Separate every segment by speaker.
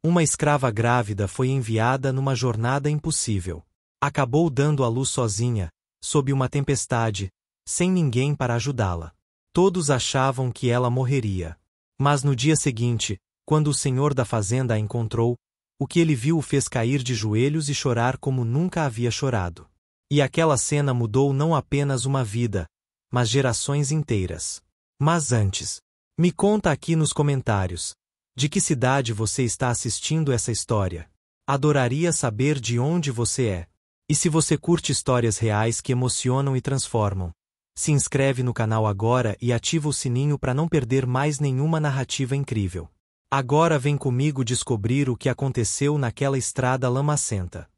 Speaker 1: Uma escrava grávida foi enviada numa jornada impossível. Acabou dando à luz sozinha, sob uma tempestade, sem ninguém para ajudá-la. Todos achavam que ela morreria. Mas no dia seguinte, quando o senhor da fazenda a encontrou, o que ele viu o fez cair de joelhos e chorar como nunca havia chorado. E aquela cena mudou não apenas uma vida, mas gerações inteiras. Mas antes, me conta aqui nos comentários, de que cidade você está assistindo essa história? Adoraria saber de onde você é. E se você curte histórias reais que emocionam e transformam, se inscreve no canal agora e ativa o sininho para não perder mais nenhuma narrativa incrível. Agora vem comigo descobrir o que aconteceu naquela estrada lamacenta.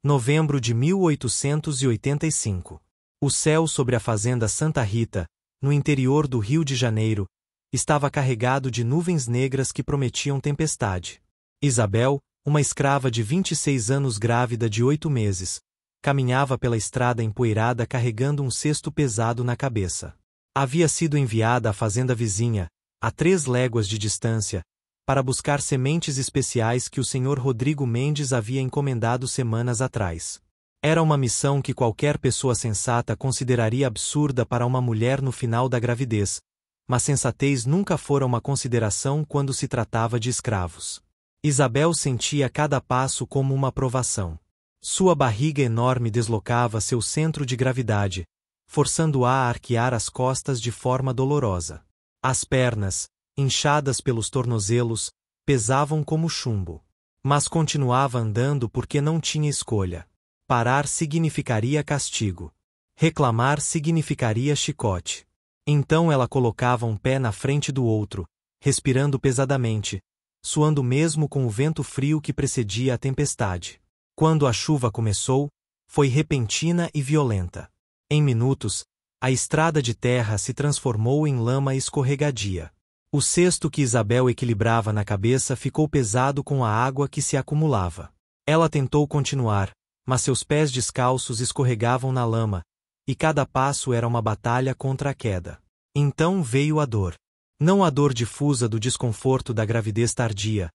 Speaker 1: Novembro de 1885. O céu sobre a fazenda Santa Rita, no interior do Rio de Janeiro, estava carregado de nuvens negras que prometiam tempestade. Isabel, uma escrava de 26 anos grávida de 8 meses, caminhava pela estrada empoeirada carregando um cesto pesado na cabeça. Havia sido enviada à fazenda vizinha, a 3 léguas de distância, para buscar sementes especiais que o senhor Rodrigo Mendes havia encomendado semanas atrás. Era uma missão que qualquer pessoa sensata consideraria absurda para uma mulher no final da gravidez, mas sensatez nunca fora uma consideração quando se tratava de escravos. Isabel sentia cada passo como uma provação. Sua barriga enorme deslocava seu centro de gravidade, forçando-a a arquear as costas de forma dolorosa. As pernas, inchadas pelos tornozelos, pesavam como chumbo. Mas continuava andando porque não tinha escolha. Parar significaria castigo. Reclamar significaria chicote. Então ela colocava um pé na frente do outro, respirando pesadamente, suando mesmo com o vento frio que precedia a tempestade. Quando a chuva começou, foi repentina e violenta. Em minutos, a estrada de terra se transformou em lama escorregadia. O cesto que Isabel equilibrava na cabeça ficou pesado com a água que se acumulava. Ela tentou continuar, mas seus pés descalços escorregavam na lama, e cada passo era uma batalha contra a queda. Então veio a dor. Não a dor difusa do desconforto da gravidez tardia,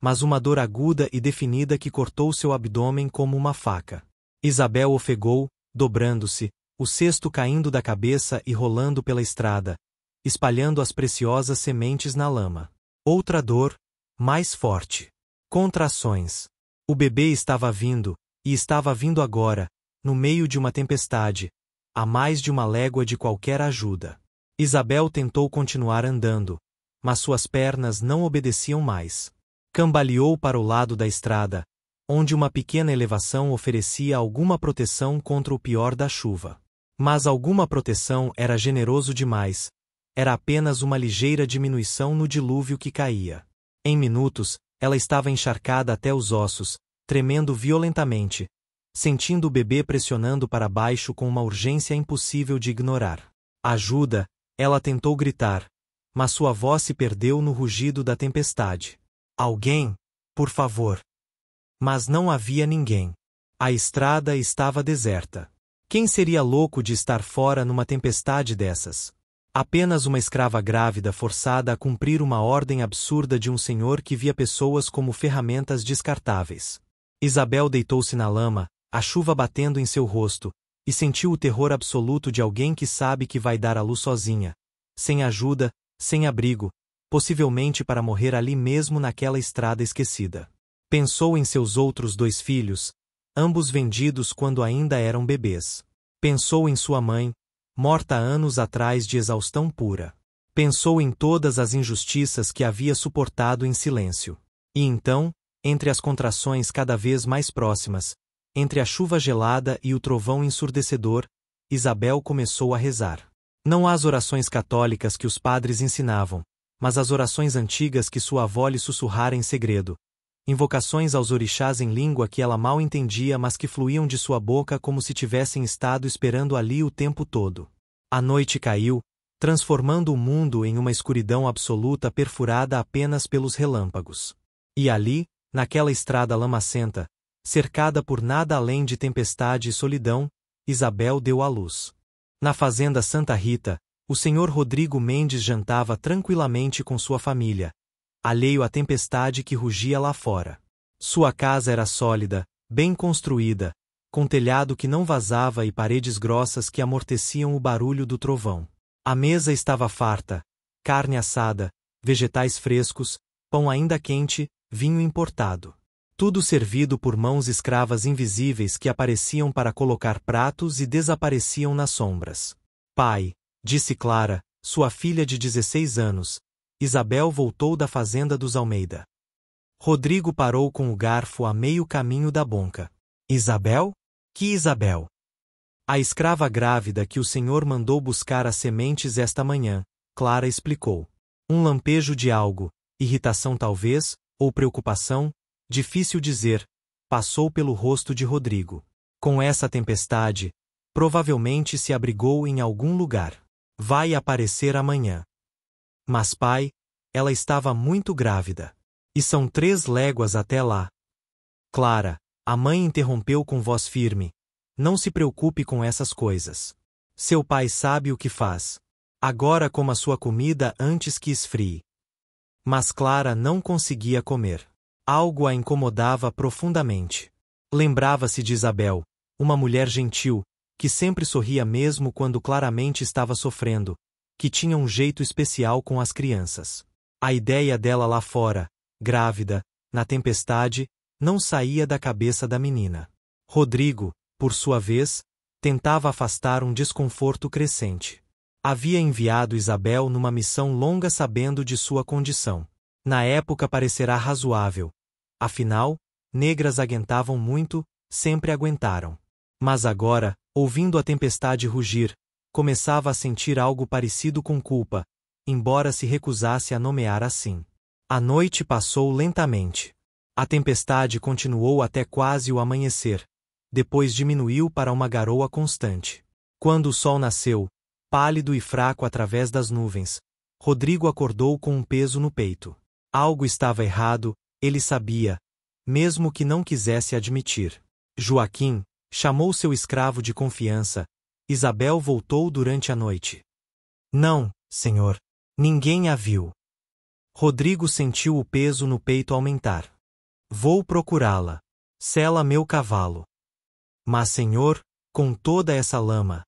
Speaker 1: mas uma dor aguda e definida que cortou seu abdômen como uma faca. Isabel ofegou, dobrando-se, o cesto caindo da cabeça e rolando pela estrada, espalhando as preciosas sementes na lama. Outra dor, mais forte. Contrações. O bebê estava vindo, e estava vindo agora, no meio de uma tempestade, a mais de uma légua de qualquer ajuda. Isabel tentou continuar andando, mas suas pernas não obedeciam mais. Cambaleou para o lado da estrada, onde uma pequena elevação oferecia alguma proteção contra o pior da chuva. Mas alguma proteção era generoso demais. Era apenas uma ligeira diminuição no dilúvio que caía. Em minutos, ela estava encharcada até os ossos, tremendo violentamente, sentindo o bebê pressionando para baixo com uma urgência impossível de ignorar. Ajuda, ela tentou gritar, mas sua voz se perdeu no rugido da tempestade. Alguém, por favor. Mas não havia ninguém. A estrada estava deserta. Quem seria louco de estar fora numa tempestade dessas? Apenas uma escrava grávida forçada a cumprir uma ordem absurda de um senhor que via pessoas como ferramentas descartáveis. Isabel deitou-se na lama, a chuva batendo em seu rosto, e sentiu o terror absoluto de alguém que sabe que vai dar à luz sozinha, sem ajuda, sem abrigo, possivelmente para morrer ali mesmo naquela estrada esquecida. Pensou em seus outros 2 filhos, ambos vendidos quando ainda eram bebês. Pensou em sua mãe, morta anos atrás de exaustão pura. Pensou em todas as injustiças que havia suportado em silêncio. E então, entre as contrações cada vez mais próximas, entre a chuva gelada e o trovão ensurdecedor, Isabel começou a rezar. Não as orações católicas que os padres ensinavam, mas as orações antigas que sua avó lhe sussurrara em segredo. Invocações aos orixás em língua que ela mal entendia, mas que fluíam de sua boca como se tivessem estado esperando ali o tempo todo. A noite caiu, transformando o mundo em uma escuridão absoluta perfurada apenas pelos relâmpagos. E ali, naquela estrada lamacenta, cercada por nada além de tempestade e solidão, Isabel deu à luz. Na fazenda Santa Rita, o senhor Rodrigo Mendes jantava tranquilamente com sua família, alheio à tempestade que rugia lá fora. Sua casa era sólida, bem construída, com telhado que não vazava e paredes grossas que amorteciam o barulho do trovão. A mesa estava farta, carne assada, vegetais frescos, pão ainda quente, vinho importado. Tudo servido por mãos escravas invisíveis que apareciam para colocar pratos e desapareciam nas sombras. Pai, disse Clara, sua filha de 16 anos, Isabel voltou da fazenda dos Almeida. Rodrigo parou com o garfo a meio caminho da bonca. Isabel? Que Isabel? A escrava grávida que o senhor mandou buscar as sementes esta manhã, Clara explicou. Um lampejo de algo, irritação talvez, ou preocupação, difícil dizer, passou pelo rosto de Rodrigo. Com essa tempestade, provavelmente se abrigou em algum lugar. Vai aparecer amanhã. Mas pai, ela estava muito grávida. E são 3 léguas até lá. Clara, a mãe interrompeu com voz firme. Não se preocupe com essas coisas. Seu pai sabe o que faz. Agora coma sua comida antes que esfrie. Mas Clara não conseguia comer. Algo a incomodava profundamente. Lembrava-se de Isabel, uma mulher gentil, que sempre sorria mesmo quando claramente estava sofrendo, que tinha um jeito especial com as crianças. A ideia dela lá fora, grávida, na tempestade, não saía da cabeça da menina. Rodrigo, por sua vez, tentava afastar um desconforto crescente. Havia enviado Isabel numa missão longa sabendo de sua condição. Na época parecerá razoável. Afinal, negras aguentavam muito, sempre aguentaram. Mas agora, ouvindo a tempestade rugir, começava a sentir algo parecido com culpa, embora se recusasse a nomear assim. A noite passou lentamente. A tempestade continuou até quase o amanhecer. Depois diminuiu para uma garoa constante. Quando o sol nasceu, pálido e fraco através das nuvens, Rodrigo acordou com um peso no peito. Algo estava errado, ele sabia, mesmo que não quisesse admitir. Joaquim chamou seu escravo de confiança. Isabel voltou durante a noite. Não, senhor. Ninguém a viu. Rodrigo sentiu o peso no peito aumentar. Vou procurá-la. Sela meu cavalo. Mas, senhor, com toda essa lama.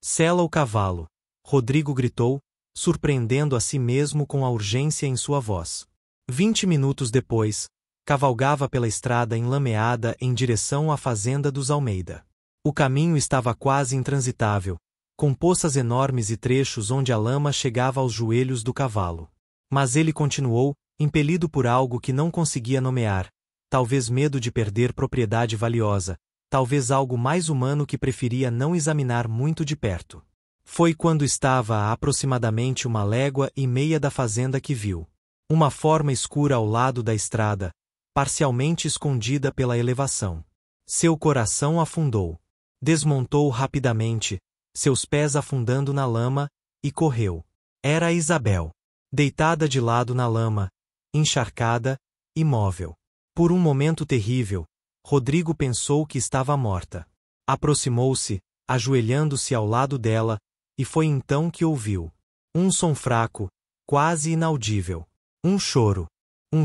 Speaker 1: Sela o cavalo. Rodrigo gritou, surpreendendo a si mesmo com a urgência em sua voz. 20 minutos depois, cavalgava pela estrada enlameada em direção à fazenda dos Almeida. O caminho estava quase intransitável, com poças enormes e trechos onde a lama chegava aos joelhos do cavalo. Mas ele continuou, impelido por algo que não conseguia nomear, talvez medo de perder propriedade valiosa, talvez algo mais humano que preferia não examinar muito de perto. Foi quando estava a aproximadamente 1,5 léguas da fazenda que viu uma forma escura ao lado da estrada, parcialmente escondida pela elevação. Seu coração afundou. Desmontou rapidamente, seus pés afundando na lama, e correu. Era Isabel. Deitada de lado na lama, encharcada, imóvel. Por um momento terrível, Rodrigo pensou que estava morta. Aproximou-se, ajoelhando-se ao lado dela, e foi então que ouviu um som fraco, quase inaudível. Um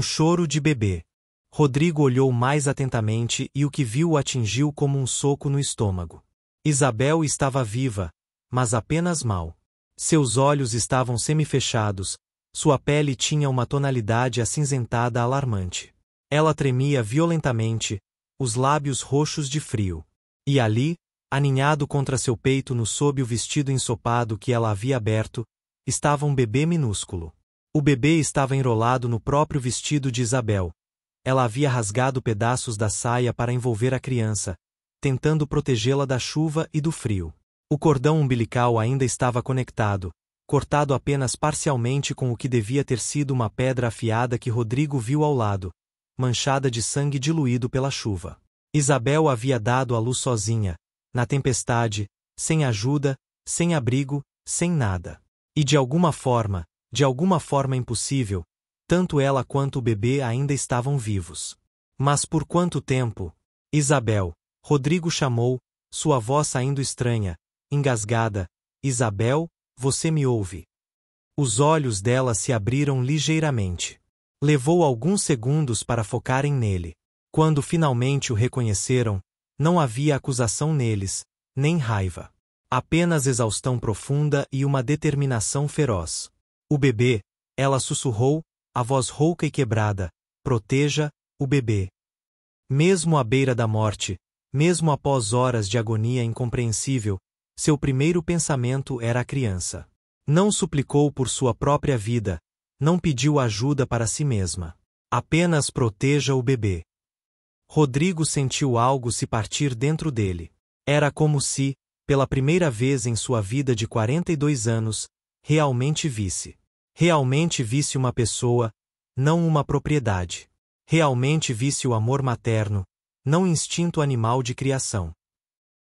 Speaker 1: choro de bebê. Rodrigo olhou mais atentamente e o que viu o atingiu como um soco no estômago. Isabel estava viva, mas apenas mal. Seus olhos estavam semifechados, sua pele tinha uma tonalidade acinzentada alarmante. Ela tremia violentamente, os lábios roxos de frio. E ali, aninhado contra seu peito no sob o vestido ensopado que ela havia aberto, estava um bebê minúsculo. O bebê estava enrolado no próprio vestido de Isabel. Ela havia rasgado pedaços da saia para envolver a criança, tentando protegê-la da chuva e do frio. O cordão umbilical ainda estava conectado, cortado apenas parcialmente com o que devia ter sido uma pedra afiada que Rodrigo viu ao lado, manchada de sangue diluído pela chuva. Isabel havia dado à luz sozinha, na tempestade, sem ajuda, sem abrigo, sem nada. E de alguma forma impossível, tanto ela quanto o bebê ainda estavam vivos. Mas por quanto tempo? Isabel, Rodrigo chamou, sua voz saindo estranha, engasgada. Isabel, você me ouve? Os olhos dela se abriram ligeiramente. Levou alguns segundos para focarem nele. Quando finalmente o reconheceram, não havia acusação neles, nem raiva. Apenas exaustão profunda e uma determinação feroz. O bebê, ela sussurrou, a voz rouca e quebrada, proteja o bebê. Mesmo à beira da morte, mesmo após horas de agonia incompreensível, seu primeiro pensamento era a criança. Não suplicou por sua própria vida, não pediu ajuda para si mesma. Apenas proteja o bebê. Rodrigo sentiu algo se partir dentro dele. Era como se, pela primeira vez em sua vida de 42 anos, realmente visse. Realmente visse uma pessoa, não uma propriedade. Realmente visse o amor materno, não instinto animal de criação.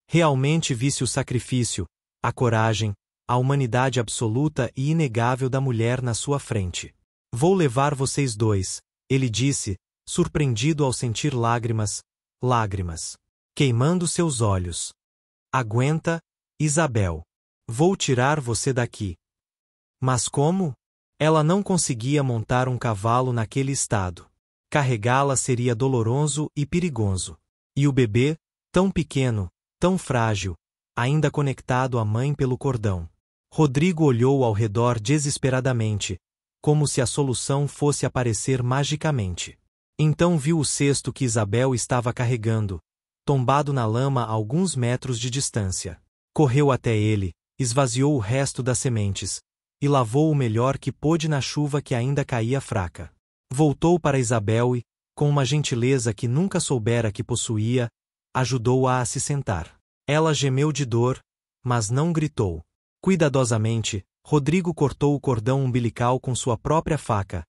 Speaker 1: Realmente visse o sacrifício, a coragem, a humanidade absoluta e inegável da mulher na sua frente. Vou levar vocês dois, ele disse, surpreendido ao sentir lágrimas, queimando seus olhos. Aguenta, Isabel. Vou tirar você daqui. Mas como? Ela não conseguia montar um cavalo naquele estado. Carregá-la seria doloroso e perigoso. E o bebê, tão pequeno, tão frágil, ainda conectado à mãe pelo cordão. Rodrigo olhou ao redor desesperadamente, como se a solução fosse aparecer magicamente. Então viu o cesto que Isabel estava carregando, tombado na lama a alguns metros de distância. Correu até ele, esvaziou o resto das sementes, e lavou o melhor que pôde na chuva que ainda caía fraca. Voltou para Isabel e, com uma gentileza que nunca soubera que possuía, ajudou-a a se sentar. Ela gemeu de dor, mas não gritou. Cuidadosamente, Rodrigo cortou o cordão umbilical com sua própria faca,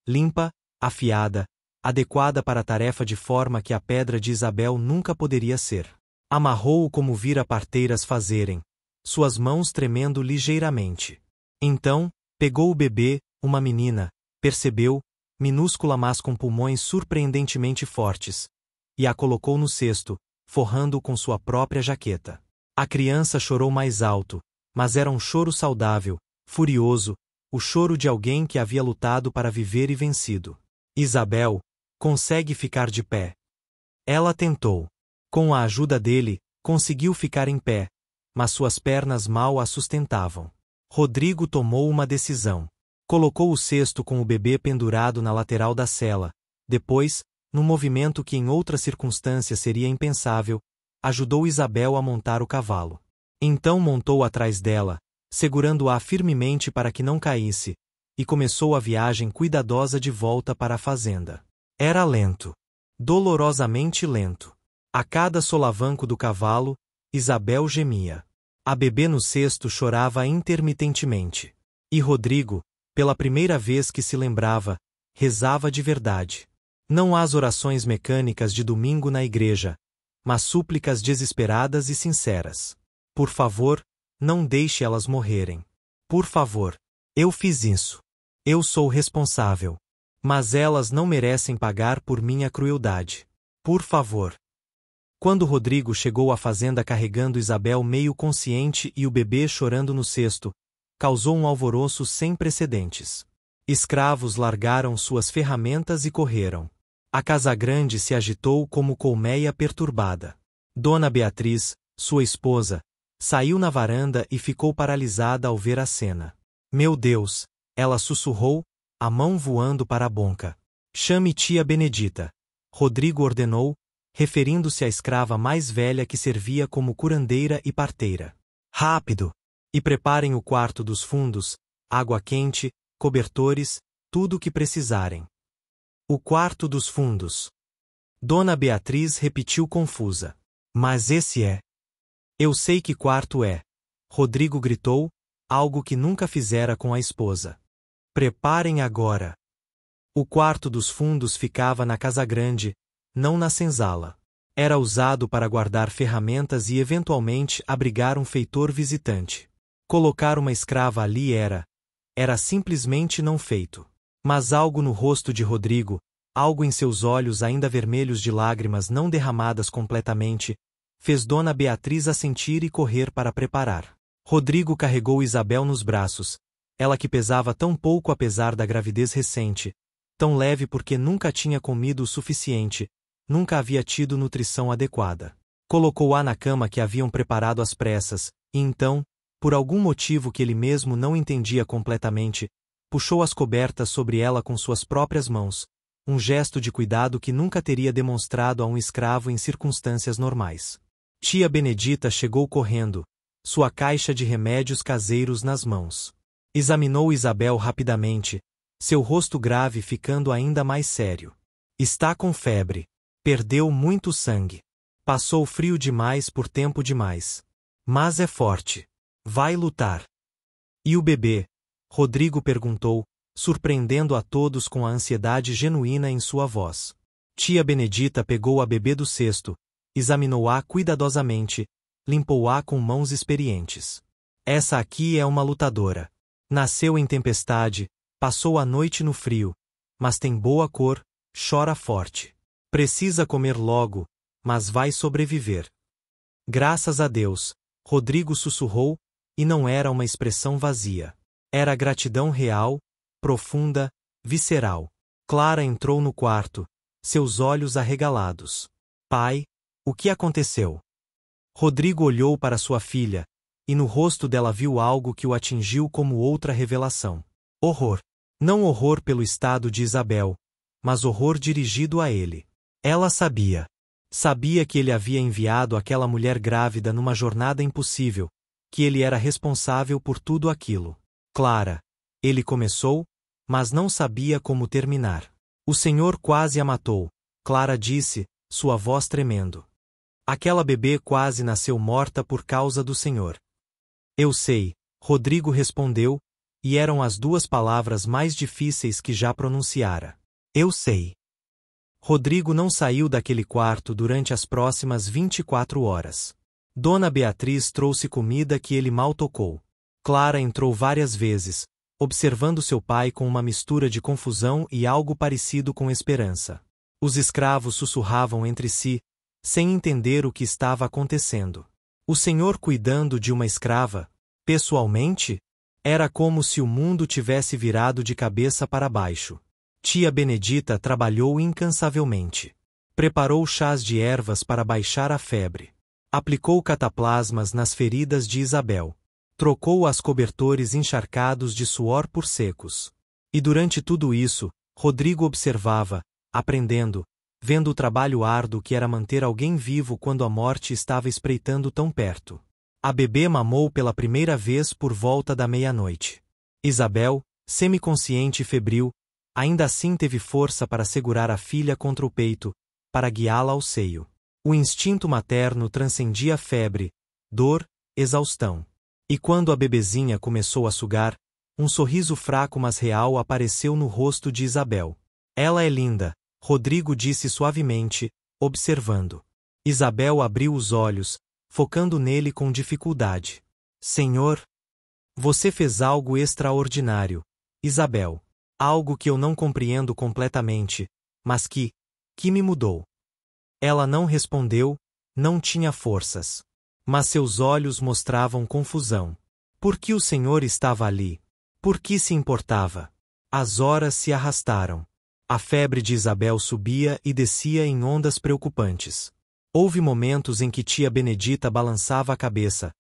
Speaker 1: limpa, afiada, adequada para a tarefa de forma que a pedra de Isabel nunca poderia ser. Amarrou-o como vira parteiras fazerem, suas mãos tremendo ligeiramente. Então, pegou o bebê, uma menina, percebeu, minúscula mas com pulmões surpreendentemente fortes, e a colocou no cesto, forrando-o com sua própria jaqueta. A criança chorou mais alto, mas era um choro saudável, furioso, o choro de alguém que havia lutado para viver e vencido. Isabel, consegue ficar de pé. Ela tentou. Com a ajuda dele, conseguiu ficar em pé, mas suas pernas mal a sustentavam. Rodrigo tomou uma decisão. Colocou o cesto com o bebê pendurado na lateral da cela. Depois, num movimento que em outras circunstâncias seria impensável, ajudou Isabel a montar o cavalo. Então montou atrás dela, segurando-a firmemente para que não caísse, e começou a viagem cuidadosa de volta para a fazenda. Era lento. Dolorosamente lento. A cada solavanco do cavalo, Isabel gemia. A bebê no cesto chorava intermitentemente. E Rodrigo, pela primeira vez que se lembrava, rezava de verdade. Não as orações mecânicas de domingo na igreja, mas súplicas desesperadas e sinceras. Por favor, não deixe elas morrerem. Por favor. Eu fiz isso. Eu sou responsável. Mas elas não merecem pagar por minha crueldade. Por favor. Quando Rodrigo chegou à fazenda carregando Isabel meio consciente e o bebê chorando no cesto, causou um alvoroço sem precedentes. Escravos largaram suas ferramentas e correram. A casa grande se agitou como colmeia perturbada. Dona Beatriz, sua esposa, saiu na varanda e ficou paralisada ao ver a cena. Meu Deus, ela sussurrou, a mão voando para a boca. Chame tia Benedita. Rodrigo ordenou, referindo-se à escrava mais velha que servia como curandeira e parteira. Rápido! E preparem o quarto dos fundos, água quente, cobertores, tudo o que precisarem. O quarto dos fundos. Dona Beatriz repetiu confusa. Mas esse é. Eu sei que quarto é. Rodrigo gritou, algo que nunca fizera com a esposa. Preparem agora. O quarto dos fundos ficava na casa grande, não na senzala. Era usado para guardar ferramentas e eventualmente abrigar um feitor visitante. Colocar uma escrava ali era simplesmente não feito. Mas algo no rosto de Rodrigo, algo em seus olhos ainda vermelhos de lágrimas não derramadas completamente, fez Dona Beatriz assentir e correr para preparar. Rodrigo carregou Isabel nos braços, ela que pesava tão pouco apesar da gravidez recente, Tão leve porque nunca tinha comido o suficiente, nunca havia tido nutrição adequada. Colocou-a na cama que haviam preparado às pressas, e então, por algum motivo que ele mesmo não entendia completamente, puxou as cobertas sobre ela com suas próprias mãos, um gesto de cuidado que nunca teria demonstrado a um escravo em circunstâncias normais. Tia Benedita chegou correndo, sua caixa de remédios caseiros nas mãos. Examinou Isabel rapidamente, seu rosto grave ficando ainda mais sério. Está com febre. Perdeu muito sangue. Passou frio demais por tempo demais. Mas é forte. Vai lutar. E o bebê? Rodrigo perguntou, surpreendendo a todos com a ansiedade genuína em sua voz. Tia Benedita pegou a bebê do cesto, examinou-a cuidadosamente, limpou-a com mãos experientes. Essa aqui é uma lutadora. Nasceu em tempestade, passou a noite no frio, mas tem boa cor, chora forte. Precisa comer logo, mas vai sobreviver. Graças a Deus, Rodrigo sussurrou, e não era uma expressão vazia. Era gratidão real, profunda, visceral. Clara entrou no quarto, seus olhos arregalados. Pai, o que aconteceu? Rodrigo olhou para sua filha, e no rosto dela viu algo que o atingiu como outra revelação. Horror. Não horror pelo estado de Isabel, mas horror dirigido a ele. Ela sabia. Sabia que ele havia enviado aquela mulher grávida numa jornada impossível, que ele era responsável por tudo aquilo. Clara. Ele começou, mas não sabia como terminar. O Senhor quase a matou, Clara disse, sua voz tremendo. Aquela bebê quase nasceu morta por causa do Senhor. Eu sei, Rodrigo respondeu, e eram as duas palavras mais difíceis que já pronunciara. Eu sei. Rodrigo não saiu daquele quarto durante as próximas 24 horas. Dona Beatriz trouxe comida que ele mal tocou. Clara entrou várias vezes, observando seu pai com uma mistura de confusão e algo parecido com esperança. Os escravos sussurravam entre si, sem entender o que estava acontecendo. O senhor cuidando de uma escrava, pessoalmente? Era como se o mundo tivesse virado de cabeça para baixo. Tia Benedita trabalhou incansavelmente. Preparou chás de ervas para baixar a febre. Aplicou cataplasmas nas feridas de Isabel. Trocou as cobertores encharcados de suor por secos. E durante tudo isso, Rodrigo observava, aprendendo, vendo o trabalho árduo que era manter alguém vivo quando a morte estava espreitando tão perto. A bebê mamou pela primeira vez por volta da meia-noite. Isabel, semiconsciente e febril, ainda assim teve força para segurar a filha contra o peito, para guiá-la ao seio. O instinto materno transcendia febre, dor, exaustão. E quando a bebezinha começou a sugar, um sorriso fraco mas real apareceu no rosto de Isabel. Ela é linda, Rodrigo disse suavemente, observando. Isabel abriu os olhos, focando nele com dificuldade. Senhor, você fez algo extraordinário, Isabel. Algo que eu não compreendo completamente, mas que me mudou. Ela não respondeu, não tinha forças. Mas seus olhos mostravam confusão. Por que o Senhor estava ali? Por que se importava? As horas se arrastaram. A febre de Isabel subia e descia em ondas preocupantes. Houve momentos em que tia Benedita balançava a cabeça,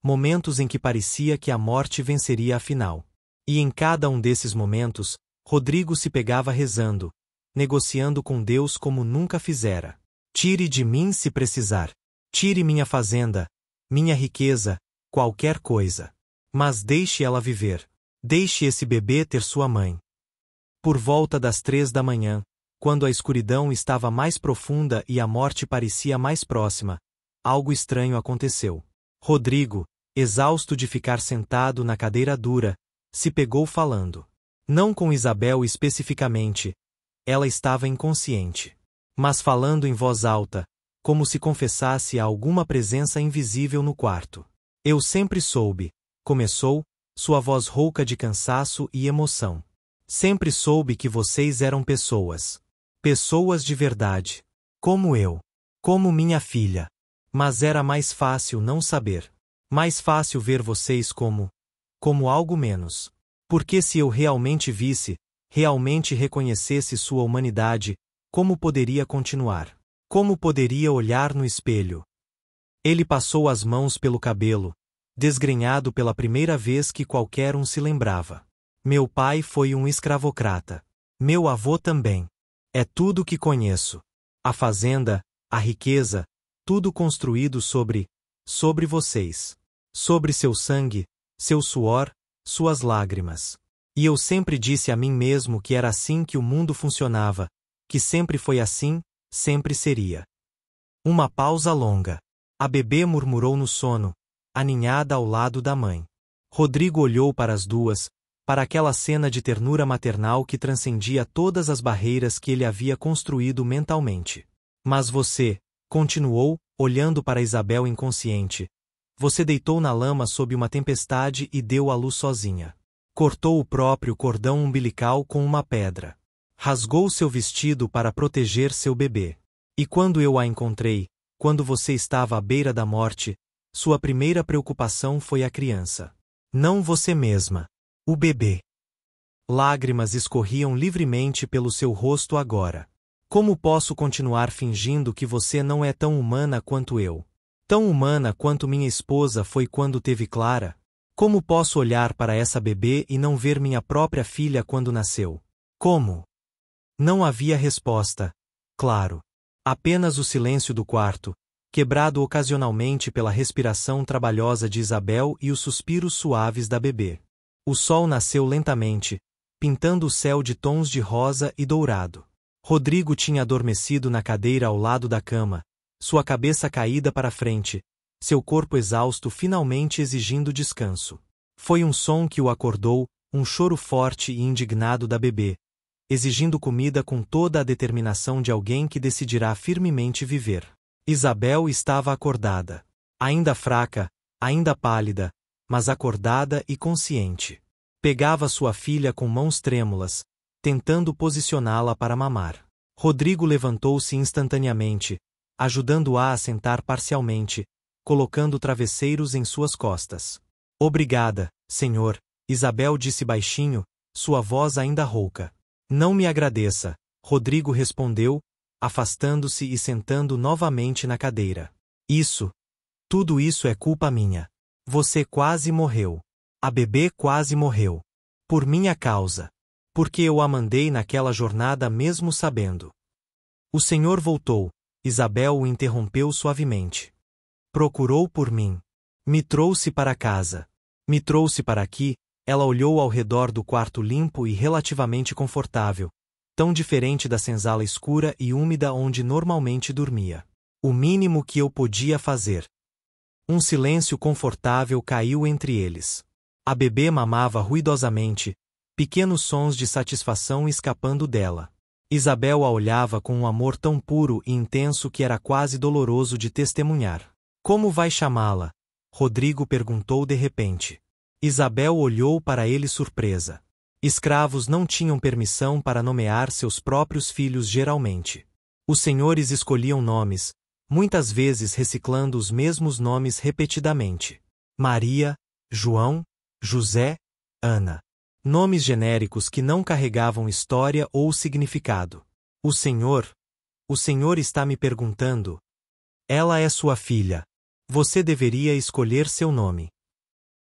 Speaker 1: momentos em que parecia que a morte venceria afinal. E em cada um desses momentos, Rodrigo se pegava rezando, negociando com Deus como nunca fizera. Tire de mim se precisar. Tire minha fazenda, minha riqueza, qualquer coisa. Mas deixe ela viver. Deixe esse bebê ter sua mãe. Por volta das 3 da manhã, quando a escuridão estava mais profunda e a morte parecia mais próxima, algo estranho aconteceu. Rodrigo, exausto de ficar sentado na cadeira dura, se pegou falando. Não com Isabel especificamente. Ela estava inconsciente. Mas falando em voz alta, como se confessasse a alguma presença invisível no quarto. Eu sempre soube, começou, sua voz rouca de cansaço e emoção. Sempre soube que vocês eram pessoas. Pessoas de verdade. Como eu. Como minha filha. Mas era mais fácil não saber. Mais fácil ver vocês como algo menos. Porque se eu realmente visse, realmente reconhecesse sua humanidade, como poderia continuar? Como poderia olhar no espelho? Ele passou as mãos pelo cabelo, desgrenhado pela primeira vez que qualquer um se lembrava. Meu pai foi um escravocrata. Meu avô também. É tudo que conheço. A fazenda, a riqueza, tudo construído sobre vocês. Sobre seu sangue, seu suor, suas lágrimas. E eu sempre disse a mim mesmo que era assim que o mundo funcionava, que sempre foi assim, sempre seria. Uma pausa longa. A bebê murmurou no sono, aninhada ao lado da mãe. Rodrigo olhou para as duas, para aquela cena de ternura maternal que transcendia todas as barreiras que ele havia construído mentalmente. Mas você, continuou, olhando para Isabel inconsciente, você deitou na lama sob uma tempestade e deu à luz sozinha. Cortou o próprio cordão umbilical com uma pedra. Rasgou seu vestido para proteger seu bebê. E quando eu a encontrei, quando você estava à beira da morte, sua primeira preocupação foi a criança. Não você mesma. O bebê. Lágrimas escorriam livremente pelo seu rosto agora. Como posso continuar fingindo que você não é tão humana quanto eu? Tão humana quanto minha esposa foi quando teve Clara? Como posso olhar para essa bebê e não ver minha própria filha quando nasceu? Como? Não havia resposta. Claro. Apenas o silêncio do quarto, quebrado ocasionalmente pela respiração trabalhosa de Isabel e os suspiros suaves da bebê. O sol nasceu lentamente, pintando o céu de tons de rosa e dourado. Rodrigo tinha adormecido na cadeira ao lado da cama, sua cabeça caída para frente, seu corpo exausto finalmente exigindo descanso. Foi um som que o acordou, um choro forte e indignado da bebê, exigindo comida com toda a determinação de alguém que decidirá firmemente viver. Isabel estava acordada. Ainda fraca, ainda pálida, mas acordada e consciente. Pegava sua filha com mãos trêmulas, tentando posicioná-la para mamar. Rodrigo levantou-se instantaneamente, ajudando-a a sentar parcialmente, colocando travesseiros em suas costas. Obrigada, senhor, Isabel disse baixinho, sua voz ainda rouca. Não me agradeça, Rodrigo respondeu, afastando-se e sentando novamente na cadeira. Tudo isso é culpa minha. Você quase morreu. A bebê quase morreu. Por minha causa. Porque eu a mandei naquela jornada mesmo sabendo. O senhor voltou, Isabel o interrompeu suavemente. Procurou por mim. Me trouxe para casa. Me trouxe para aqui, ela olhou ao redor do quarto limpo e relativamente confortável, tão diferente da senzala escura e úmida onde normalmente dormia. O mínimo que eu podia fazer. Um silêncio confortável caiu entre eles. A bebê mamava ruidosamente, pequenos sons de satisfação escapando dela. Isabel a olhava com um amor tão puro e intenso que era quase doloroso de testemunhar. Como vai chamá-la? Rodrigo perguntou de repente. Isabel olhou para ele surpresa. Escravos não tinham permissão para nomear seus próprios filhos geralmente. Os senhores escolhiam nomes, muitas vezes reciclando os mesmos nomes repetidamente. Maria, João, José, Ana. Nomes genéricos que não carregavam história ou significado. O senhor está me perguntando. Ela é sua filha. Você deveria escolher seu nome.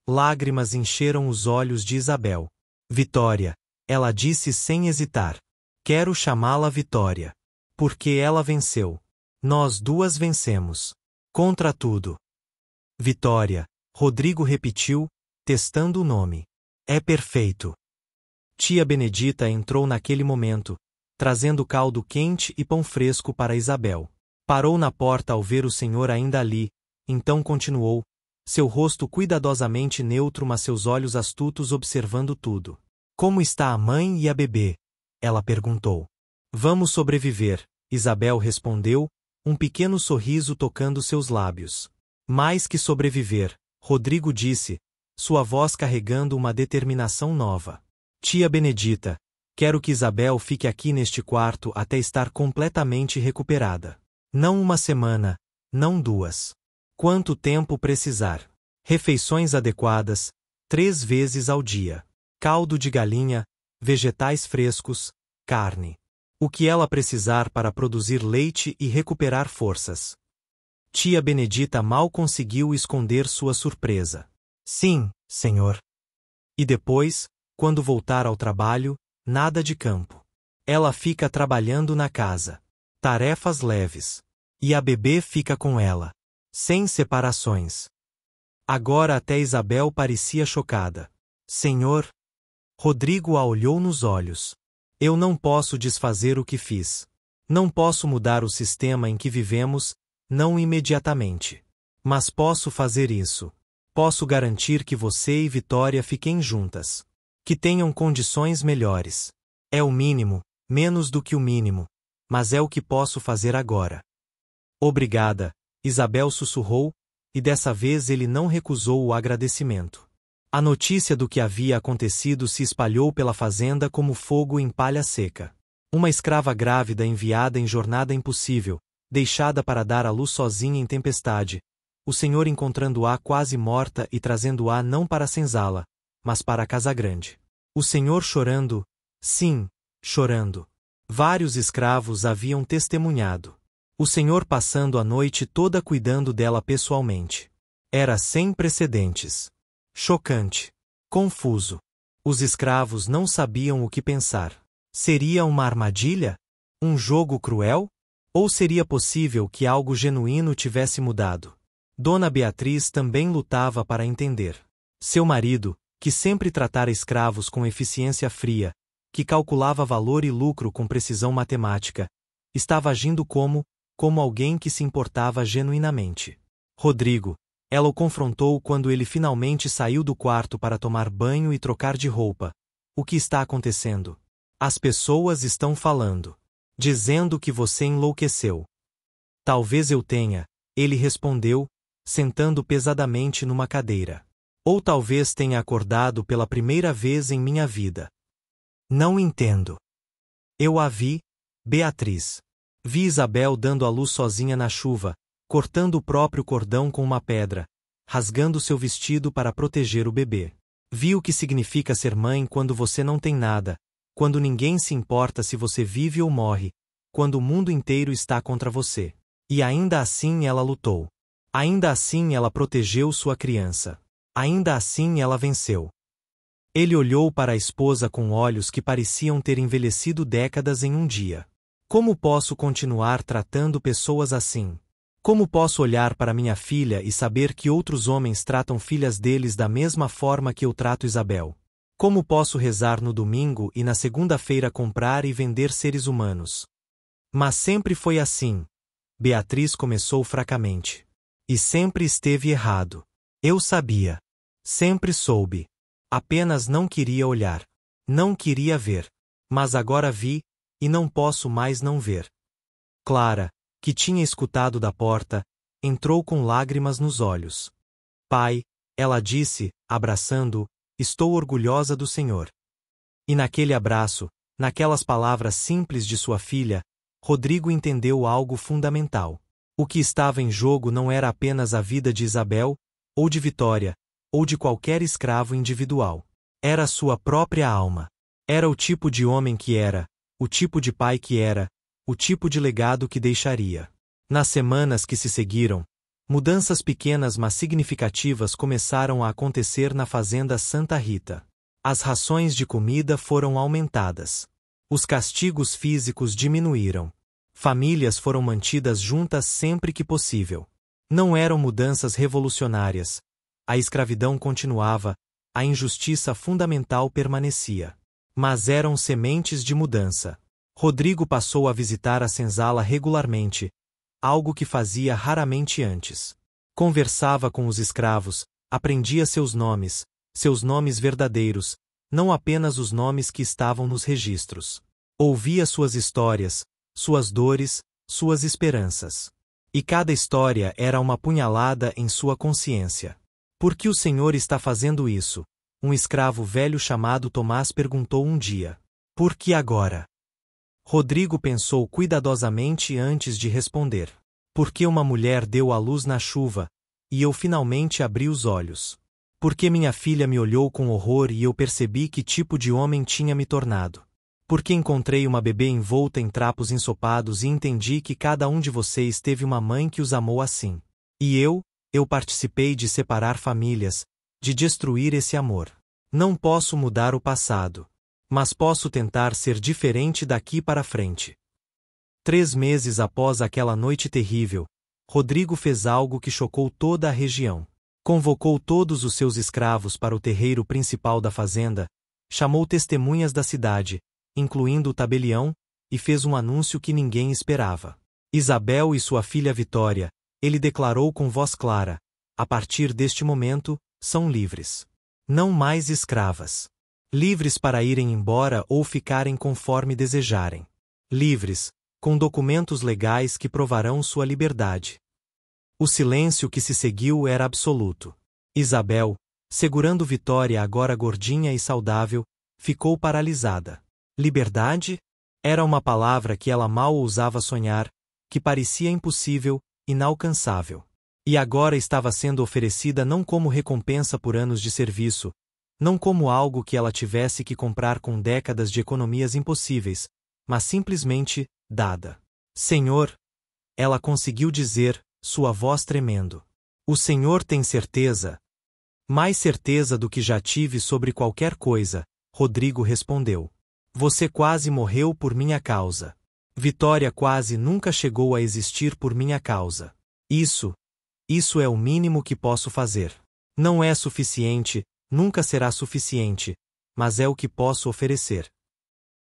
Speaker 1: Lágrimas encheram os olhos de Isabel. Vitória, ela disse sem hesitar. Quero chamá-la Vitória. Porque ela venceu. Nós duas vencemos. Contra tudo. Vitória, Rodrigo repetiu, testando o nome. É perfeito. Tia Benedita entrou naquele momento, trazendo caldo quente e pão fresco para Isabel. Parou na porta ao ver o senhor ainda ali, então continuou, seu rosto cuidadosamente neutro mas seus olhos astutos observando tudo. Como está a mãe e a bebê? Ela perguntou. Vamos sobreviver, Isabel respondeu, um pequeno sorriso tocando seus lábios. Mais que sobreviver, Rodrigo disse, sua voz carregando uma determinação nova. Tia Benedita, quero que Isabel fique aqui neste quarto até estar completamente recuperada. Não uma semana, não 2. Quanto tempo precisar. Refeições adequadas, 3 vezes ao dia. Caldo de galinha, vegetais frescos, carne. O que ela precisar para produzir leite e recuperar forças. Tia Benedita mal conseguiu esconder sua surpresa. Sim, senhor. E depois, quando voltar ao trabalho, nada de campo. Ela fica trabalhando na casa. Tarefas leves. E a bebê fica com ela. Sem separações. Agora até Isabel parecia chocada. Senhor? Rodrigo a olhou nos olhos. Eu não posso desfazer o que fiz. Não posso mudar o sistema em que vivemos, não imediatamente. Mas posso fazer isso. Posso garantir que você e Vitória fiquem juntas. Que tenham condições melhores. É o mínimo, menos do que o mínimo, mas é o que posso fazer agora. Obrigada, Isabel sussurrou, e dessa vez ele não recusou o agradecimento. A notícia do que havia acontecido se espalhou pela fazenda como fogo em palha seca. Uma escrava grávida enviada em jornada impossível, deixada para dar à luz sozinha em tempestade, o senhor encontrando-a quase morta e trazendo-a não para a senzala, mas para a casa grande. O senhor chorando, sim, chorando. Vários escravos haviam testemunhado. O senhor passando a noite toda cuidando dela pessoalmente. Era sem precedentes. Chocante. Confuso. Os escravos não sabiam o que pensar. Seria uma armadilha? Um jogo cruel? Ou seria possível que algo genuíno tivesse mudado? Dona Beatriz também lutava para entender. Seu marido, que sempre tratara escravos com eficiência fria, que calculava valor e lucro com precisão matemática, estava agindo como alguém que se importava genuinamente. Rodrigo, ela o confrontou quando ele finalmente saiu do quarto para tomar banho e trocar de roupa. O que está acontecendo? As pessoas estão falando. Dizendo que você enlouqueceu. Talvez eu tenha, ele respondeu, sentando pesadamente numa cadeira. Ou talvez tenha acordado pela primeira vez em minha vida. Não entendo. Eu a vi, Beatriz. Vi Isabel dando à luz sozinha na chuva, cortando o próprio cordão com uma pedra, rasgando seu vestido para proteger o bebê. Vi o que significa ser mãe quando você não tem nada, quando ninguém se importa se você vive ou morre, quando o mundo inteiro está contra você. E ainda assim ela lutou. Ainda assim ela protegeu sua criança. Ainda assim ela venceu. Ele olhou para a esposa com olhos que pareciam ter envelhecido décadas em um dia. Como posso continuar tratando pessoas assim? Como posso olhar para minha filha e saber que outros homens tratam filhas deles da mesma forma que eu trato Isabel? Como posso rezar no domingo e na segunda-feira comprar e vender seres humanos? Mas sempre foi assim. Beatriz começou fracamente. E sempre esteve errado. Eu sabia. Sempre soube. Apenas não queria olhar. Não queria ver. Mas agora vi, e não posso mais não ver. Clara, que tinha escutado da porta, entrou com lágrimas nos olhos. Pai, ela disse, abraçando-o, estou orgulhosa do Senhor. E naquele abraço, naquelas palavras simples de sua filha, Rodrigo entendeu algo fundamental. O que estava em jogo não era apenas a vida de Isabel, ou de Vitória, ou de qualquer escravo individual. Era a sua própria alma. Era o tipo de homem que era, o tipo de pai que era, o tipo de legado que deixaria. Nas semanas que se seguiram, mudanças pequenas mas significativas começaram a acontecer na fazenda Santa Rita. As rações de comida foram aumentadas. Os castigos físicos diminuíram. Famílias foram mantidas juntas sempre que possível. Não eram mudanças revolucionárias. A escravidão continuava, a injustiça fundamental permanecia. Mas eram sementes de mudança. Rodrigo passou a visitar a senzala regularmente, algo que fazia raramente antes. Conversava com os escravos, aprendia seus nomes verdadeiros, não apenas os nomes que estavam nos registros. Ouvia suas histórias, suas dores, suas esperanças. E cada história era uma punhalada em sua consciência. Por que o Senhor está fazendo isso? Um escravo velho chamado Tomás perguntou um dia. Por que agora? Rodrigo pensou cuidadosamente antes de responder. Porque uma mulher deu à luz na chuva, e eu finalmente abri os olhos. Porque minha filha me olhou com horror e eu percebi que tipo de homem tinha me tornado. Porque encontrei uma bebê envolta em trapos ensopados e entendi que cada um de vocês teve uma mãe que os amou assim. E eu participei de separar famílias, de destruir esse amor. Não posso mudar o passado. Mas posso tentar ser diferente daqui para frente. 3 meses após aquela noite terrível, Rodrigo fez algo que chocou toda a região. Convocou todos os seus escravos para o terreiro principal da fazenda, chamou testemunhas da cidade, incluindo o tabelião, e fez um anúncio que ninguém esperava. Isabel e sua filha Vitória, ele declarou com voz clara: a partir deste momento, são livres. Não mais escravas. Livres para irem embora ou ficarem conforme desejarem. Livres, com documentos legais que provarão sua liberdade. O silêncio que se seguiu era absoluto. Isabel, segurando Vitória agora gordinha e saudável, ficou paralisada. Liberdade? Era uma palavra que ela mal ousava sonhar, que parecia impossível, inalcançável. E agora estava sendo oferecida não como recompensa por anos de serviço, não como algo que ela tivesse que comprar com décadas de economias impossíveis, mas simplesmente, dada. Senhor, ela conseguiu dizer, sua voz tremendo. O Senhor tem certeza? Mais certeza do que já tive sobre qualquer coisa, Rodrigo respondeu. Você quase morreu por minha causa. Vitória quase nunca chegou a existir por minha causa. Isso é o mínimo que posso fazer. Não é suficiente, nunca será suficiente, mas é o que posso oferecer.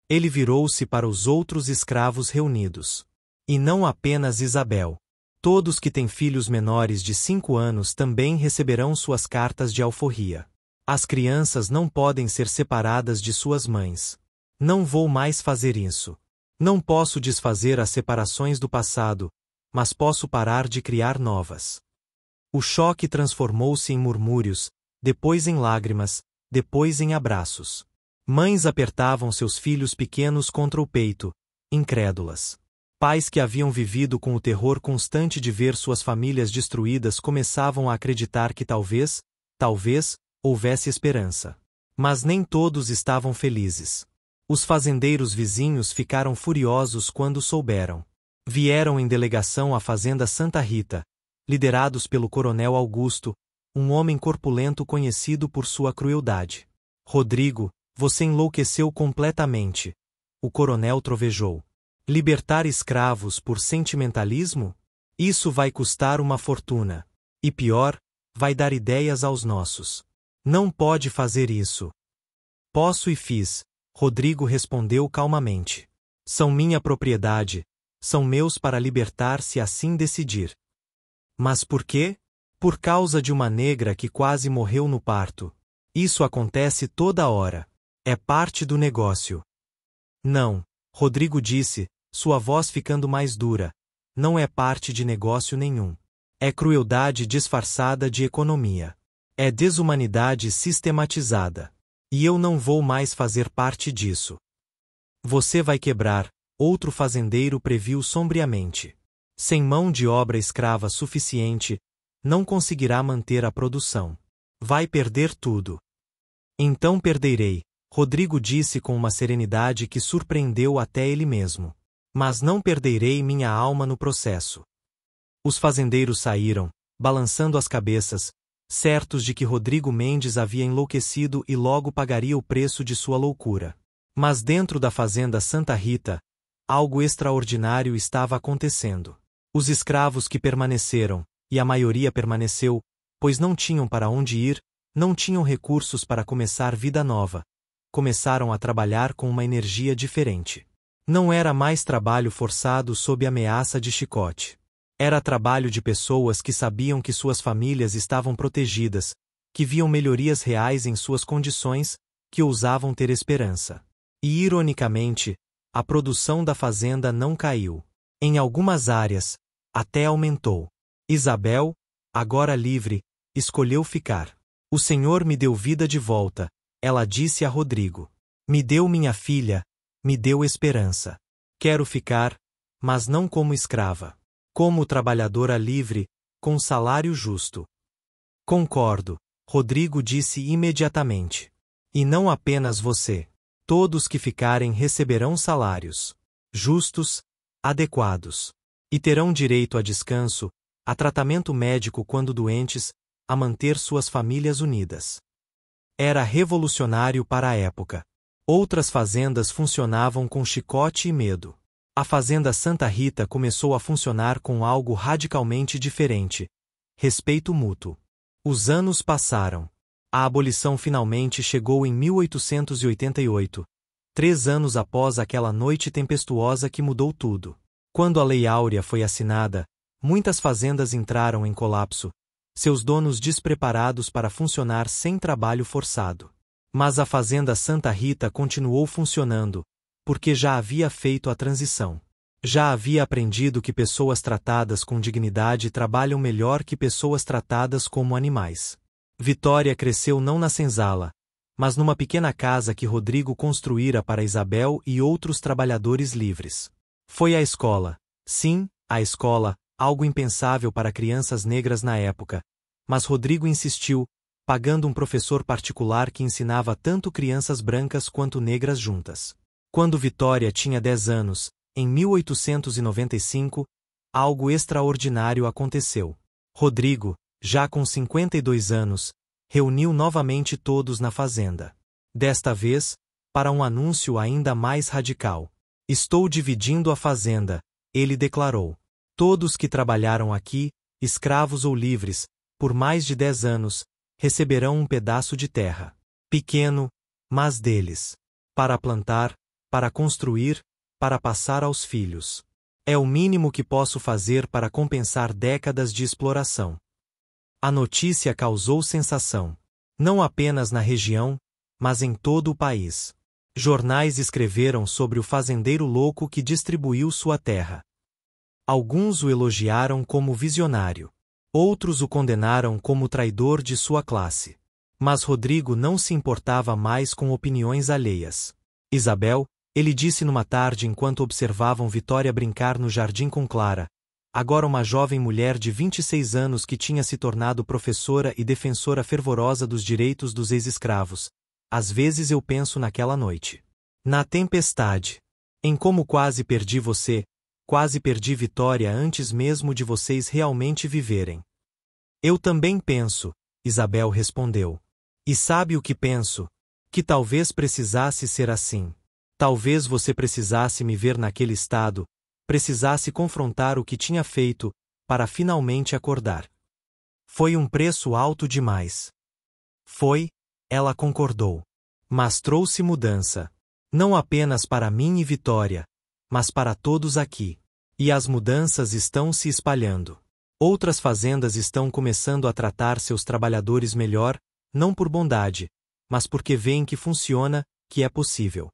Speaker 1: Ele virou-se para os outros escravos reunidos. E não apenas Isabel. Todos que têm filhos menores de 5 anos também receberão suas cartas de alforria. As crianças não podem ser separadas de suas mães. Não vou mais fazer isso. Não posso desfazer as separações do passado, mas posso parar de criar novas. O choque transformou-se em murmúrios, depois em lágrimas, depois em abraços. Mães apertavam seus filhos pequenos contra o peito, incrédulas. Pais que haviam vivido com o terror constante de ver suas famílias destruídas começavam a acreditar que talvez, houvesse esperança. Mas nem todos estavam felizes. Os fazendeiros vizinhos ficaram furiosos quando souberam. Vieram em delegação à fazenda Santa Rita, liderados pelo coronel Augusto, um homem corpulento conhecido por sua crueldade. Rodrigo, você enlouqueceu completamente. O coronel trovejou. Libertar escravos por sentimentalismo? Isso vai custar uma fortuna. E pior, vai dar ideias aos nossos. Não pode fazer isso. Posso e fiz, Rodrigo respondeu calmamente. São minha propriedade, são meus para libertar se assim decidir. Mas por quê? Por causa de uma negra que quase morreu no parto. Isso acontece toda hora. É parte do negócio. Não, Rodrigo disse, sua voz ficando mais dura. Não é parte de negócio nenhum. É crueldade disfarçada de economia. É desumanidade sistematizada. E eu não vou mais fazer parte disso. Você vai quebrar, outro fazendeiro previu sombriamente. Sem mão de obra escrava suficiente, não conseguirá manter a produção. Vai perder tudo. Então perderei, Rodrigo disse com uma serenidade que surpreendeu até ele mesmo. Mas não perderei minha alma no processo. Os fazendeiros saíram, balançando as cabeças, certos de que Rodrigo Mendes havia enlouquecido e logo pagaria o preço de sua loucura. Mas dentro da fazenda Santa Rita, algo extraordinário estava acontecendo. Os escravos que permaneceram, e a maioria permaneceu, pois não tinham para onde ir, não tinham recursos para começar vida nova, começaram a trabalhar com uma energia diferente. Não era mais trabalho forçado sob ameaça de chicote. Era trabalho de pessoas que sabiam que suas famílias estavam protegidas, que viam melhorias reais em suas condições, que ousavam ter esperança. E, ironicamente, a produção da fazenda não caiu. Em algumas áreas, até aumentou. Isabel, agora livre, escolheu ficar. O Senhor me deu vida de volta, ela disse a Rodrigo. Me deu minha filha, me deu esperança. Quero ficar, mas não como escrava. Como trabalhadora livre, com salário justo. Concordo, Rodrigo disse imediatamente. E não apenas você. Todos que ficarem receberão salários justos, adequados. E terão direito a descanso, a tratamento médico quando doentes, a manter suas famílias unidas. Era revolucionário para a época. Outras fazendas funcionavam com chicote e medo. A Fazenda Santa Rita começou a funcionar com algo radicalmente diferente: respeito mútuo. Os anos passaram. A abolição finalmente chegou em 1888, 3 anos após aquela noite tempestuosa que mudou tudo. Quando a Lei Áurea foi assinada, muitas fazendas entraram em colapso, seus donos despreparados para funcionar sem trabalho forçado. Mas a Fazenda Santa Rita continuou funcionando, porque já havia feito a transição. Já havia aprendido que pessoas tratadas com dignidade trabalham melhor que pessoas tratadas como animais. Vitória cresceu não na senzala, mas numa pequena casa que Rodrigo construíra para Isabel e outros trabalhadores livres. Foi à escola. Sim, a escola, algo impensável para crianças negras na época, mas Rodrigo insistiu, pagando um professor particular que ensinava tanto crianças brancas quanto negras juntas. Quando Vitória tinha 10 anos, em 1895, algo extraordinário aconteceu. Rodrigo, já com 52 anos, reuniu novamente todos na fazenda. Desta vez, para um anúncio ainda mais radical. Estou dividindo a fazenda, ele declarou. Todos que trabalharam aqui, escravos ou livres, por mais de 10 anos, receberão um pedaço de terra. Pequeno, mas deles. Para plantar, para construir, para passar aos filhos. É o mínimo que posso fazer para compensar décadas de exploração. A notícia causou sensação. Não apenas na região, mas em todo o país. Jornais escreveram sobre o fazendeiro louco que distribuiu sua terra. Alguns o elogiaram como visionário. Outros o condenaram como traidor de sua classe. Mas Rodrigo não se importava mais com opiniões alheias. Isabel, ele disse numa tarde enquanto observavam Vitória brincar no jardim com Clara, agora uma jovem mulher de 26 anos que tinha se tornado professora e defensora fervorosa dos direitos dos ex-escravos. Às vezes eu penso naquela noite. Na tempestade. Em como quase perdi você, quase perdi Vitória antes mesmo de vocês realmente viverem. Eu também penso, Isabel respondeu. E sabe o que penso? Que talvez precisasse ser assim. Talvez você precisasse me ver naquele estado, precisasse confrontar o que tinha feito, para finalmente acordar. Foi um preço alto demais. Foi, ela concordou. Mas trouxe mudança. Não apenas para mim e Vitória, mas para todos aqui. E as mudanças estão se espalhando. Outras fazendas estão começando a tratar seus trabalhadores melhor, não por bondade, mas porque veem que funciona, que é possível.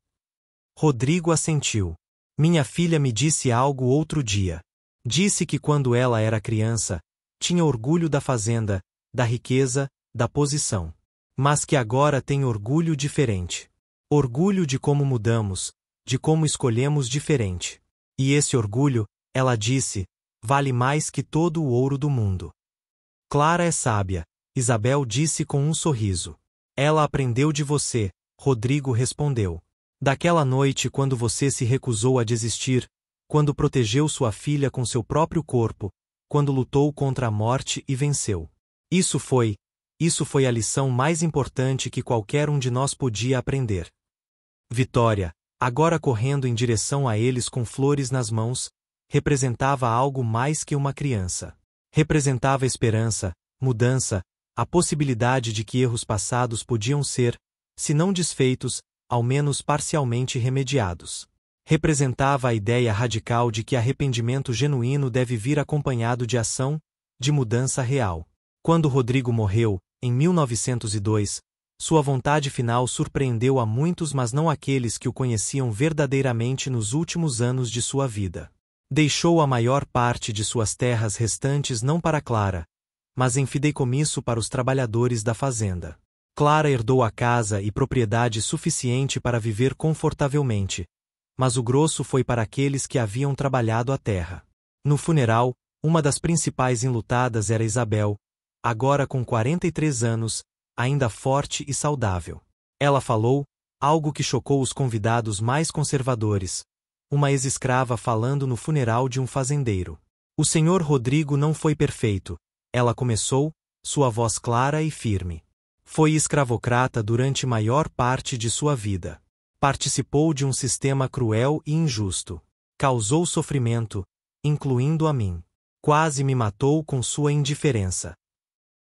Speaker 1: Rodrigo assentiu. Minha filha me disse algo outro dia. Disse que quando ela era criança, tinha orgulho da fazenda, da riqueza, da posição. Mas que agora tem orgulho diferente. Orgulho de como mudamos, de como escolhemos diferente. E esse orgulho, ela disse, vale mais que todo o ouro do mundo. Clara é sábia, Isabel disse com um sorriso. Ela aprendeu de você, Rodrigo respondeu. Daquela noite quando você se recusou a desistir, quando protegeu sua filha com seu próprio corpo, quando lutou contra a morte e venceu. Isso foi a lição mais importante que qualquer um de nós podia aprender. Vitória, agora correndo em direção a eles com flores nas mãos, representava algo mais que uma criança. Representava esperança, mudança, a possibilidade de que erros passados podiam ser, se não desfeitos, ao menos parcialmente remediados. Representava a ideia radical de que arrependimento genuíno deve vir acompanhado de ação, de mudança real. Quando Rodrigo morreu, em 1902, sua vontade final surpreendeu a muitos, mas não aqueles que o conheciam verdadeiramente nos últimos anos de sua vida. Deixou a maior parte de suas terras restantes não para Clara, mas em fideicomisso para os trabalhadores da fazenda. Clara herdou a casa e propriedade suficiente para viver confortavelmente, mas o grosso foi para aqueles que haviam trabalhado a terra. No funeral, uma das principais enlutadas era Isabel, agora com 43 anos, ainda forte e saudável. Ela falou, algo que chocou os convidados mais conservadores, uma ex-escrava falando no funeral de um fazendeiro. O Sr. Rodrigo não foi perfeito, ela começou, sua voz clara e firme. Foi escravocrata durante maior parte de sua vida. Participou de um sistema cruel e injusto. Causou sofrimento, incluindo a mim. Quase me matou com sua indiferença.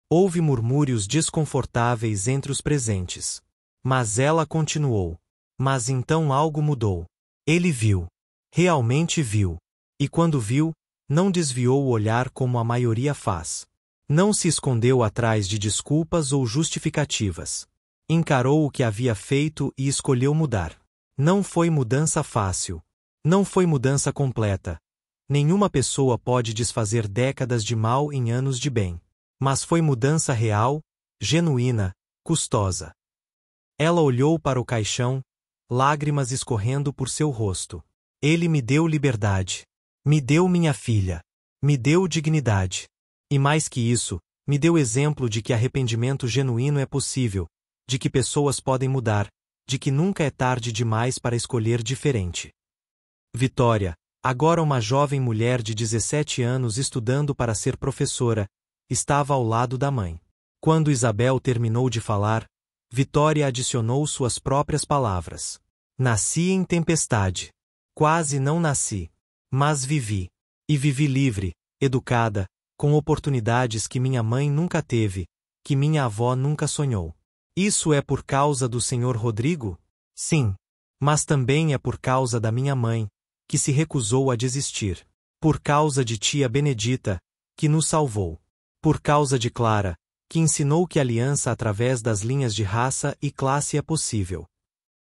Speaker 1: Houve murmúrios desconfortáveis entre os presentes. Mas ela continuou. Mas então algo mudou. Ele viu. Realmente viu. E quando viu, não desviou o olhar como a maioria faz. Não se escondeu atrás de desculpas ou justificativas. Encarou o que havia feito e escolheu mudar. Não foi mudança fácil. Não foi mudança completa. Nenhuma pessoa pode desfazer décadas de mal em anos de bem. Mas foi mudança real, genuína, custosa. Ela olhou para o caixão, lágrimas escorrendo por seu rosto. Ele me deu liberdade. Me deu minha filha. Me deu dignidade. E mais que isso, me deu exemplo de que arrependimento genuíno é possível, de que pessoas podem mudar, de que nunca é tarde demais para escolher diferente. Vitória, agora uma jovem mulher de 17 anos estudando para ser professora, estava ao lado da mãe. Quando Isabel terminou de falar, Vitória adicionou suas próprias palavras. Nasci em tempestade. Quase não nasci. Mas vivi. E vivi livre, educada, com oportunidades que minha mãe nunca teve, que minha avó nunca sonhou. Isso é por causa do Sr. Rodrigo? Sim. Mas também é por causa da minha mãe, que se recusou a desistir. Por causa de tia Benedita, que nos salvou. Por causa de Clara, que ensinou que aliança através das linhas de raça e classe é possível.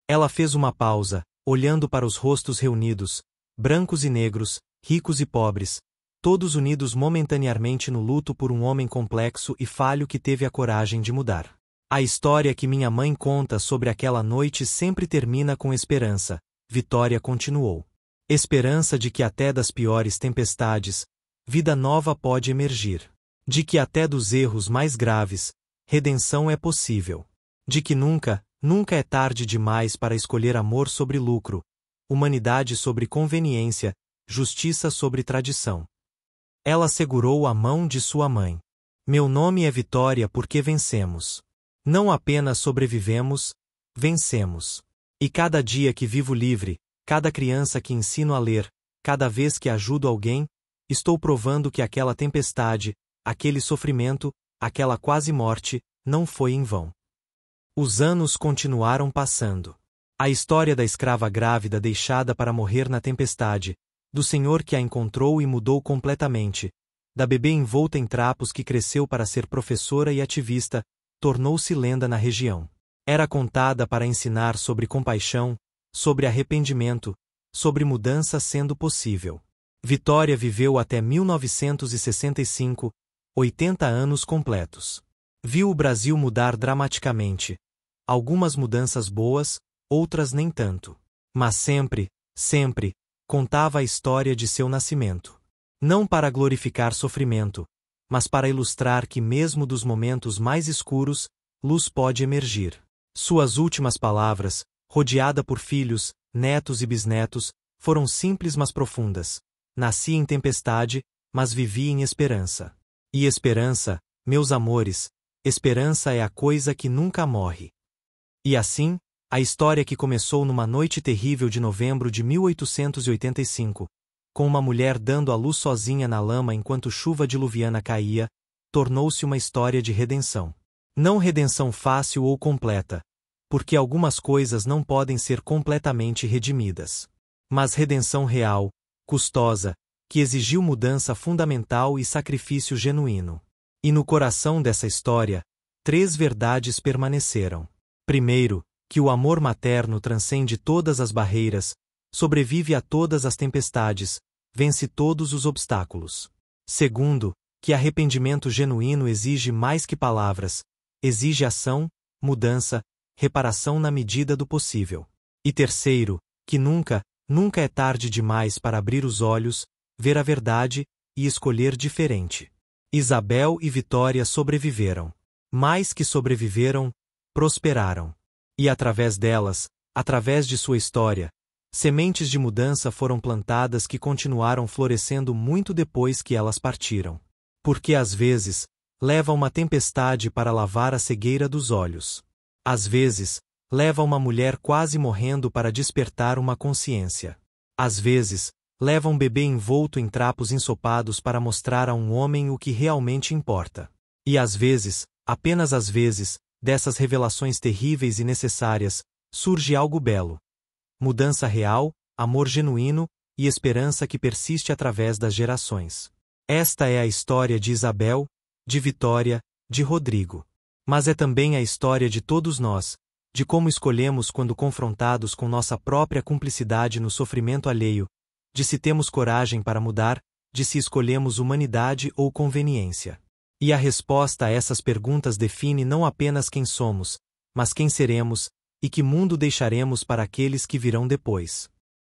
Speaker 1: Ela fez uma pausa, olhando para os rostos reunidos, brancos e negros, ricos e pobres, todos unidos momentaneamente no luto por um homem complexo e falho que teve a coragem de mudar. A história que minha mãe conta sobre aquela noite sempre termina com esperança, Vitória continuou. Esperança de que até das piores tempestades, vida nova pode emergir. De que até dos erros mais graves, redenção é possível. De que nunca, nunca é tarde demais para escolher amor sobre lucro, humanidade sobre conveniência, justiça sobre tradição. Ela segurou a mão de sua mãe. Meu nome é Vitória porque vencemos. Não apenas sobrevivemos, vencemos. E cada dia que vivo livre, cada criança que ensino a ler, cada vez que ajudo alguém, estou provando que aquela tempestade, aquele sofrimento, aquela quase morte, não foi em vão. Os anos continuaram passando. A história da escrava grávida deixada para morrer na tempestade, do senhor que a encontrou e mudou completamente, da bebê envolta em trapos que cresceu para ser professora e ativista, tornou-se lenda na região. Era contada para ensinar sobre compaixão, sobre arrependimento, sobre mudança sendo possível. Vitória viveu até 1965, 80 anos completos. Viu o Brasil mudar dramaticamente. Algumas mudanças boas, outras nem tanto. Mas sempre, sempre, contava a história de seu nascimento. Não para glorificar sofrimento, mas para ilustrar que mesmo dos momentos mais escuros, luz pode emergir. Suas últimas palavras, rodeada por filhos, netos e bisnetos, foram simples mas profundas. Nasci em tempestade, mas vivi em esperança. E esperança, meus amores, esperança é a coisa que nunca morre. E assim, a história que começou numa noite terrível de novembro de 1885, com uma mulher dando à luz sozinha na lama enquanto chuva diluviana caía, tornou-se uma história de redenção. Não redenção fácil ou completa, porque algumas coisas não podem ser completamente redimidas. Mas redenção real, custosa, que exigiu mudança fundamental e sacrifício genuíno. E no coração dessa história, 3 verdades permaneceram. Primeiro, que o amor materno transcende todas as barreiras, sobrevive a todas as tempestades, vence todos os obstáculos. Segundo, que arrependimento genuíno exige mais que palavras, exige ação, mudança, reparação na medida do possível. E terceiro, que nunca, nunca é tarde demais para abrir os olhos, ver a verdade e escolher diferente. Isabel e Vitória sobreviveram. mais que sobreviveram, prosperaram. E através delas, através de sua história, sementes de mudança foram plantadas que continuaram florescendo muito depois que elas partiram. Porque às vezes, leva uma tempestade para lavar a cegueira dos olhos. Às vezes, leva uma mulher quase morrendo para despertar uma consciência. Às vezes, leva um bebê envolto em trapos ensopados para mostrar a um homem o que realmente importa. E às vezes, apenas às vezes, dessas revelações terríveis e necessárias, surge algo belo. Mudança real, amor genuíno e esperança que persiste através das gerações. Esta é a história de Isabel, de Vitória, de Rodrigo. Mas é também a história de todos nós, de como escolhemos quando confrontados com nossa própria cumplicidade no sofrimento alheio, de se temos coragem para mudar, de se escolhemos humanidade ou conveniência. E a resposta a essas perguntas define não apenas quem somos, mas quem seremos, e que mundo deixaremos para aqueles que virão depois.